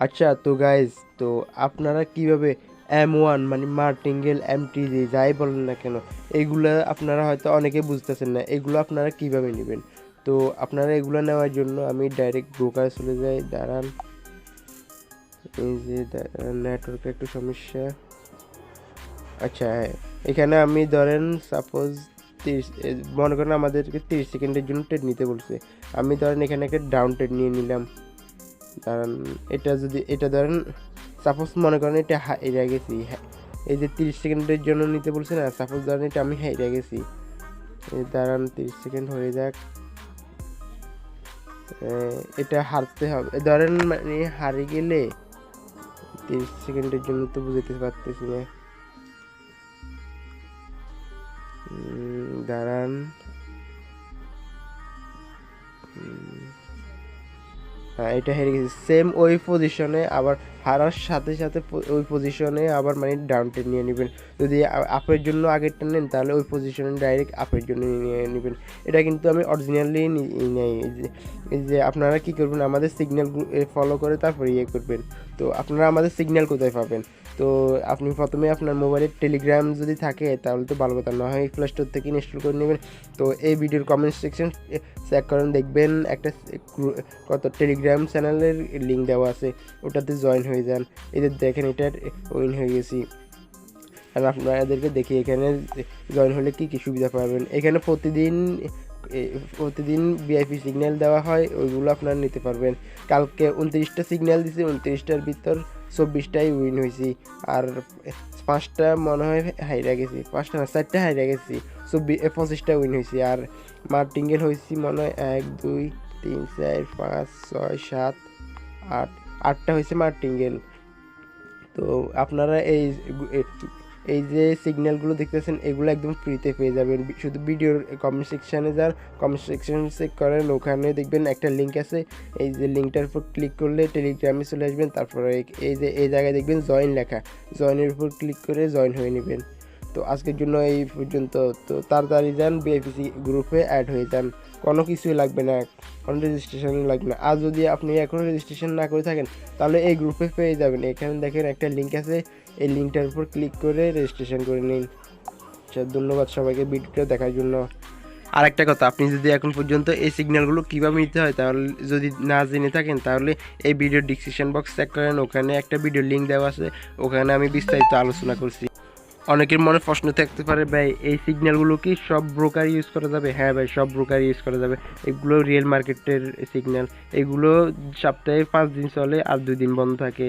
আচ্ছা তো গাইজ, তো আপনারা কিভাবে M1 মানে মার্টিঙ্গেল MTG যাই বলেন না কেন, এইগুলা আপনারা হয়তো অনেকে বুঝতেছেন না, এগুলো আপনারা কিভাবে নেবেন। তো আপনারা এগুলো নেওয়ার জন্য আমি ডাইরেক্ট ব্রোকারে চলে যাই। দাঁড়ান, এই যে নেটওয়ার্কের একটু সমস্যা। আচ্ছা হ্যাঁ, এখানে আমি ধরেন সাপোজ 30 মনে করেন আমাদেরকে 30 সেকেন্ডের জন্য ট্রেড নিতে বলছে। আমি ধরেন এখানে একটা ডাউন ট্রেড নিয়ে নিলাম। কারণ এটা ধরেন সাপোজ মনে করেন এটা হাইরা গেছি, এই যে 30 সেকেন্ডের জন্য নিতে বলছে না, সাপোজ ধরেন এটা আমি হাইরা গেছি। দাঁড়ান 30 সেকেন্ড হয়ে যাক। এটা হারতে হবে ধরেন, মানে হারিয়ে গেলে 30 সেকেন্ডের জন্য তো বুঝতে পারতেছি না। দাঁড়ান, হ্যাঁ এটা হেরে গেছি। সেম ওই পজিশনে আবার হারার সাথে সাথে ওই পজিশনে আবার মানে ডাউন টেন নিয়ে নেবেন। যদি আপের জন্য আগেরটা নেন তাহলে ওই পজিশনে ডাইরেক্ট আপের জন্য নিয়ে নেবেন। এটা কিন্তু আমি অরিজিনালি নেই। এই যে আপনারা কী করবেন, আমাদের সিগন্যাল ফলো করে তারপরে ইয়ে করবেন। তো আপনারা আমাদের সিগন্যাল কোথায় পাবেন? তো আপনি প্রথমে আপনার মোবাইলে টেলিগ্রাম যদি থাকে তাহলে তো ভালো কথা, না হয় প্লে স্টোর থেকে ইনস্টল করে নেবেন। তো এই ভিডিওর কমেন্ট সেকশন চেক করেন, দেখবেন একটা কত টেলিগ্রাম চ্যানেলের লিঙ্ক দেওয়া আছে, ওটাতে জয়েন হয়ে যান। এদের দেখেন এটা উইন হয়ে গেছি। আর আপনাদেরকে দেখি এখানে জয়েন হলে কী কী সুবিধা পাবেন। এখানে প্রতিদিন ভিআইপি সিগন্যাল দেওয়া হয়, ওইগুলো আপনারা নিতে পারবেন। কালকে 29টা সিগন্যাল দিছি, 29টার ভিতর 24টাই উইন হয়েছি। আর 5টা মনে হয় হাইরা গেছি, 5টা না 4টা হাইরা গেছি, 25টা উইন হয়েছি। আর মার্টিঙ্গেল হয়েছি মনে হয় 1 2 3 4 5 6 7 8, 8টা হয়েছে মার্টিঙ্গেল। তো আপনারা এই যে সিগন্যালগুলো দেখতেছেন এগুলো একদম ফ্রিতে পেয়ে যাবেন। শুধু ভিডিওর কমেন্ট সেকশানে যান, কমেন্ট সেকশন চেক করেন, ওখানে দেখবেন একটা লিঙ্ক আছে। এই যে লিঙ্কটার উপর ক্লিক করলে টেলিগ্রামে চলে আসবেন। তারপরে এই জায়গায় দেখবেন জয়েন লেখা, জয়েনের উপর ক্লিক করে জয়েন হয়ে নেবেন। তো আজকের জন্য এই পর্যন্ত। তো তাড়াতাড়ি যান, বিএফসি গ্রুপে অ্যাড হয়ে যান, কোনো কিছুই লাগবে না, কোনো রেজিস্ট্রেশন লাগবে না। আর যদি আপনি এখনও রেজিস্ট্রেশন না করে থাকেন তাহলে এই গ্রুপে পেয়ে যাবেন। এখানে দেখেন একটা লিঙ্ক আছে, এই লিঙ্কটার উপর ক্লিক করে রেজিস্ট্রেশন করে নিন। আচ্ছা, ধন্যবাদ সবাইকে ভিডিওটা দেখার জন্য। আর একটা কথা, আপনি যদি এখন পর্যন্ত এই সিগন্যালগুলো কীভাবে নিতে হয় তাহলে যদি না জেনে থাকেন তাহলে এই ভিডিও ডিসক্রিপশন বক্স চেক করেন, ওখানে একটা ভিডিও লিঙ্ক দেওয়া আছে, ওখানে আমি বিস্তারিত আলোচনা করছি। অনেকের মনে প্রশ্ন থাকতে পারে, ভাই এই সিগন্যালগুলো কি সব ব্রোকার ইউজ করা যাবে? হ্যাঁ ভাই, সব ব্রোকার ইউজ করা যাবে। এগুলো রিয়েল মার্কেটের সিগন্যাল, এগুলো সপ্তাহে 5 দিন চলে আর 2 দিন বন্ধ থাকে।